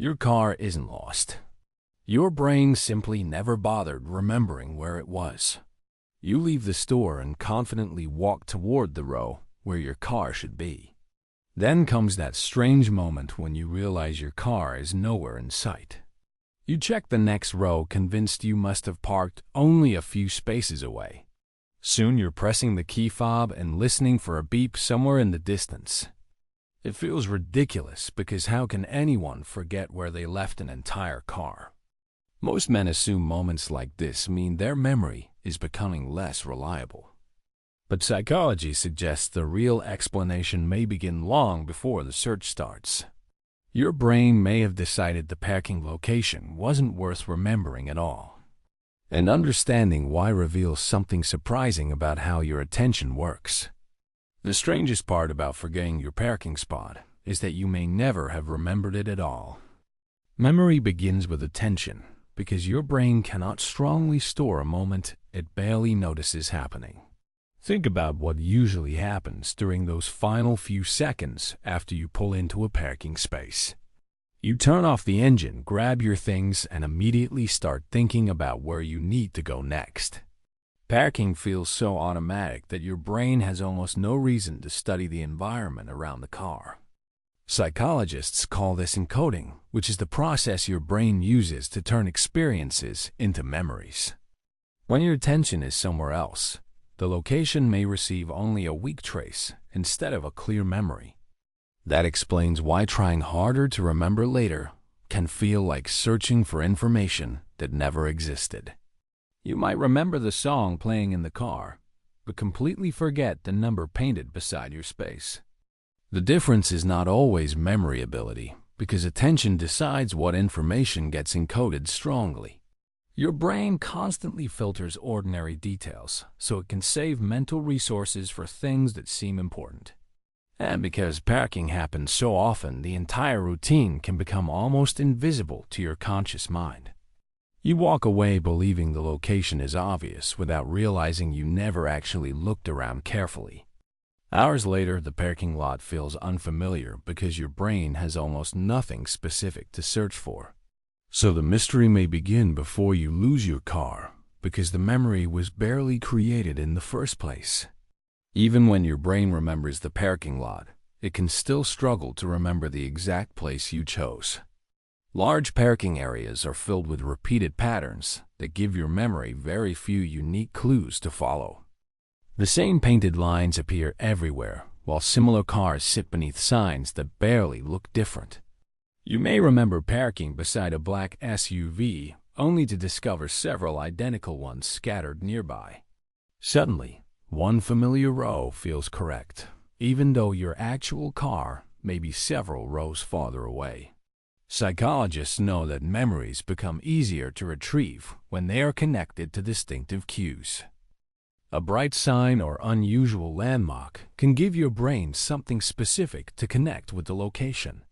Your car isn't lost. Your brain simply never bothered remembering where it was. You leave the store and confidently walk toward the row where your car should be. Then comes that strange moment when you realize your car is nowhere in sight. You check the next row, convinced you must have parked only a few spaces away. Soon you're pressing the key fob and listening for a beep somewhere in the distance. It feels ridiculous because how can anyone forget where they left an entire car? Most men assume moments like this mean their memory is becoming less reliable. But psychology suggests the real explanation may begin long before the search starts. Your brain may have decided the parking location wasn't worth remembering at all. And understanding why reveals something surprising about how your attention works. The strangest part about forgetting your parking spot is that you may never have remembered it at all. Memory begins with attention because your brain cannot strongly store a moment it barely notices happening. Think about what usually happens during those final few seconds after you pull into a parking space. You turn off the engine, grab your things, and immediately start thinking about where you need to go next. Parking feels so automatic that your brain has almost no reason to study the environment around the car. Psychologists call this encoding, which is the process your brain uses to turn experiences into memories. When your attention is somewhere else, the location may receive only a weak trace instead of a clear memory. That explains why trying harder to remember later can feel like searching for information that never existed. You might remember the song playing in the car, but completely forget the number painted beside your space. The difference is not always memory ability, because attention decides what information gets encoded strongly. Your brain constantly filters ordinary details so it can save mental resources for things that seem important. And because parking happens so often, the entire routine can become almost invisible to your conscious mind. You walk away believing the location is obvious without realizing you never actually looked around carefully. Hours later, the parking lot feels unfamiliar because your brain has almost nothing specific to search for. So the mystery may begin before you lose your car, because the memory was barely created in the first place. Even when your brain remembers the parking lot, it can still struggle to remember the exact place you chose. Large parking areas are filled with repeated patterns that give your memory very few unique clues to follow. The same painted lines appear everywhere, while similar cars sit beneath signs that barely look different. You may remember parking beside a black SUV, only to discover several identical ones scattered nearby. Suddenly, one familiar row feels correct, even though your actual car may be several rows farther away. Psychologists know that memories become easier to retrieve when they are connected to distinctive cues. A bright sign or unusual landmark can give your brain something specific to connect with the location.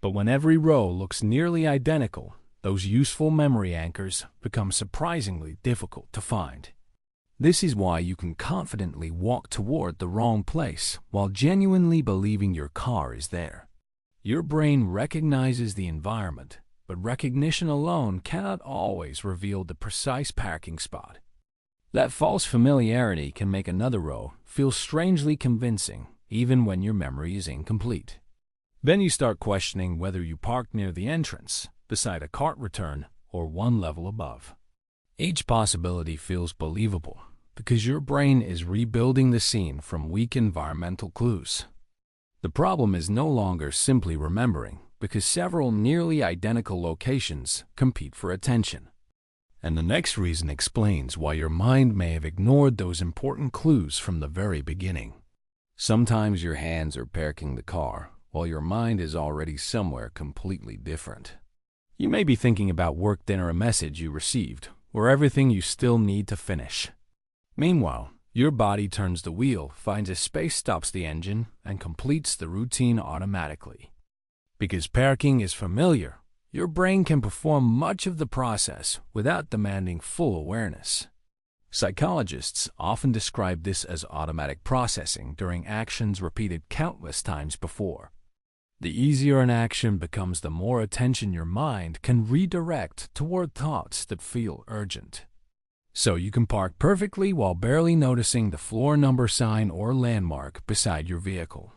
But when every row looks nearly identical, those useful memory anchors become surprisingly difficult to find. This is why you can confidently walk toward the wrong place while genuinely believing your car is there. Your brain recognizes the environment, but recognition alone cannot always reveal the precise parking spot. That false familiarity can make another row feel strangely convincing, even when your memory is incomplete. Then you start questioning whether you parked near the entrance, beside a cart return, or one level above. Each possibility feels believable because your brain is rebuilding the scene from weak environmental clues. The problem is no longer simply remembering, because several nearly identical locations compete for attention. And the next reason explains why your mind may have ignored those important clues from the very beginning. Sometimes your hands are parking the car, while your mind is already somewhere completely different. You may be thinking about work, dinner, a message you received, or everything you still need to finish. Meanwhile, your body turns the wheel, finds a space, stops the engine, and completes the routine automatically. Because parking is familiar, your brain can perform much of the process without demanding full awareness. Psychologists often describe this as automatic processing during actions repeated countless times before. The easier an action becomes, the more attention your mind can redirect toward thoughts that feel urgent. So you can park perfectly while barely noticing the floor number sign or landmark beside your vehicle.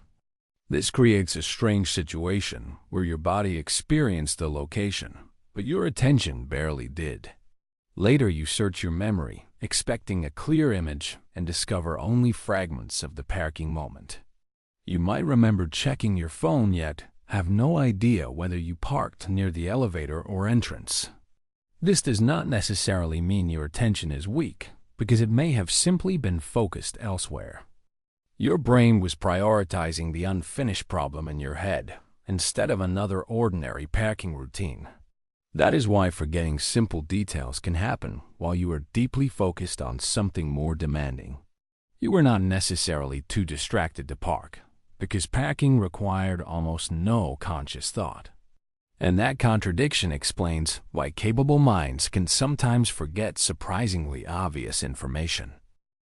This creates a strange situation where your body experienced the location, but your attention barely did. Later you search your memory, expecting a clear image, and discover only fragments of the parking moment. You might remember checking your phone, yet have no idea whether you parked near the elevator or entrance. This does not necessarily mean your attention is weak, because it may have simply been focused elsewhere. Your brain was prioritizing the unfinished problem in your head instead of another ordinary parking routine. That is why forgetting simple details can happen while you are deeply focused on something more demanding. You were not necessarily too distracted to park, because parking required almost no conscious thought. And that contradiction explains why capable minds can sometimes forget surprisingly obvious information.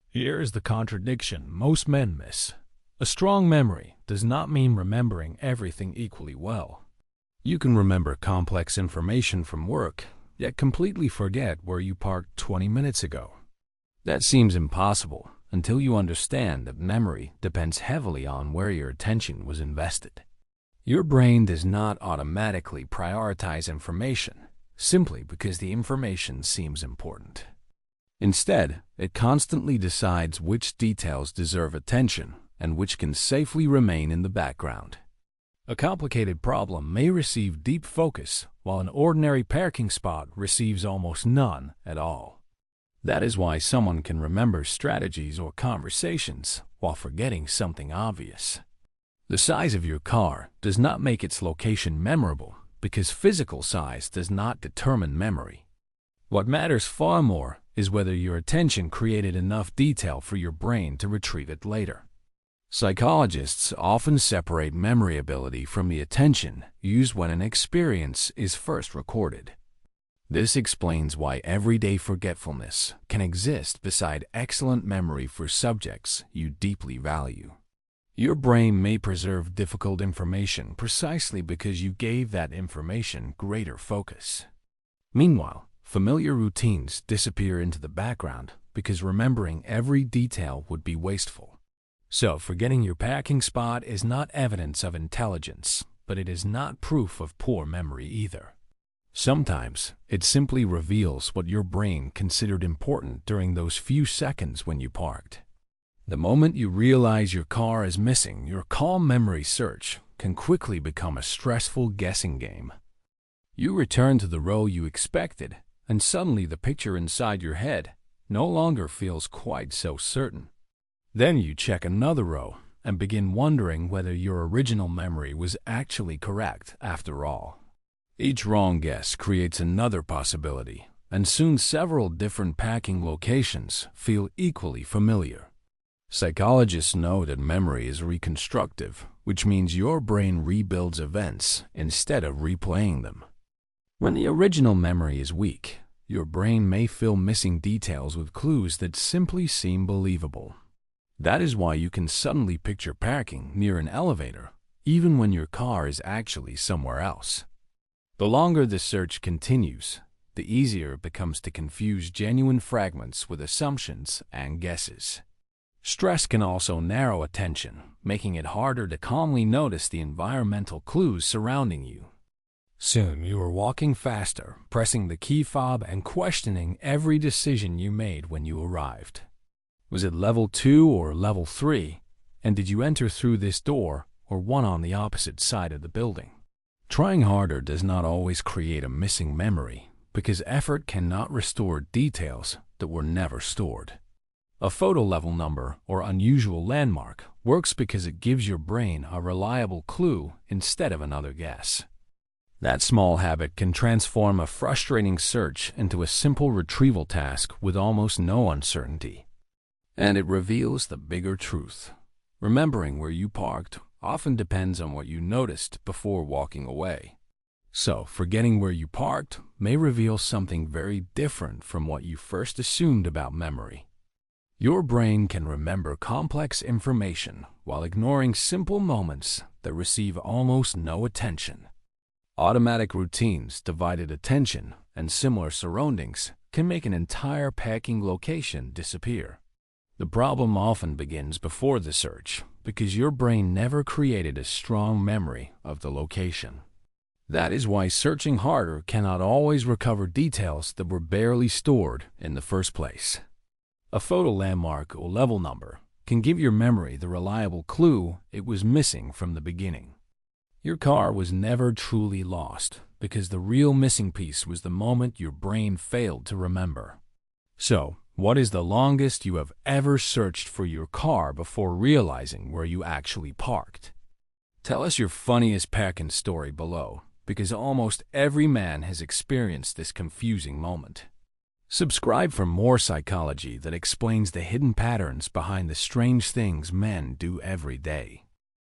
Here is the contradiction most men miss. A strong memory does not mean remembering everything equally well. You can remember complex information from work, yet completely forget where you parked 20 minutes ago. That seems impossible until you understand that memory depends heavily on where your attention was invested. Your brain does not automatically prioritize information simply because the information seems important. Instead, it constantly decides which details deserve attention and which can safely remain in the background. A complicated problem may receive deep focus, while an ordinary parking spot receives almost none at all. That is why someone can remember strategies or conversations while forgetting something obvious. The size of your car does not make its location memorable, because physical size does not determine memory. What matters far more is whether your attention created enough detail for your brain to retrieve it later. Psychologists often separate memory ability from the attention used when an experience is first recorded. This explains why everyday forgetfulness can exist beside excellent memory for subjects you deeply value. Your brain may preserve difficult information precisely because you gave that information greater focus. Meanwhile, familiar routines disappear into the background because remembering every detail would be wasteful. So, forgetting your parking spot is not evidence of intelligence, but it is not proof of poor memory either. Sometimes, it simply reveals what your brain considered important during those few seconds when you parked. The moment you realize your car is missing, your calm memory search can quickly become a stressful guessing game. You return to the row you expected, and suddenly the picture inside your head no longer feels quite so certain. Then you check another row and begin wondering whether your original memory was actually correct after all. Each wrong guess creates another possibility, and soon several different parking locations feel equally familiar. Psychologists know that memory is reconstructive, which means your brain rebuilds events instead of replaying them. When the original memory is weak, your brain may fill missing details with clues that simply seem believable. That is why you can suddenly picture parking near an elevator, even when your car is actually somewhere else. The longer the search continues, the easier it becomes to confuse genuine fragments with assumptions and guesses. Stress can also narrow attention, making it harder to calmly notice the environmental clues surrounding you. Soon you are walking faster, pressing the key fob and questioning every decision you made when you arrived. Was it level 2 or level 3? And did you enter through this door or one on the opposite side of the building? Trying harder does not always create a missing memory, because effort cannot restore details that were never stored. A photo level number or unusual landmark works because it gives your brain a reliable clue instead of another guess. That small habit can transform a frustrating search into a simple retrieval task with almost no uncertainty. And it reveals the bigger truth. Remembering where you parked often depends on what you noticed before walking away. So, forgetting where you parked may reveal something very different from what you first assumed about memory. Your brain can remember complex information while ignoring simple moments that receive almost no attention. Automatic routines, divided attention, and similar surroundings can make an entire packing location disappear. The problem often begins before the search because your brain never created a strong memory of the location. That is why searching harder cannot always recover details that were barely stored in the first place. A photo landmark or level number can give your memory the reliable clue it was missing from the beginning. Your car was never truly lost because the real missing piece was the moment your brain failed to remember. So, what is the longest you have ever searched for your car before realizing where you actually parked? Tell us your funniest packing story below, because almost every man has experienced this confusing moment. Subscribe for more psychology that explains the hidden patterns behind the strange things men do every day.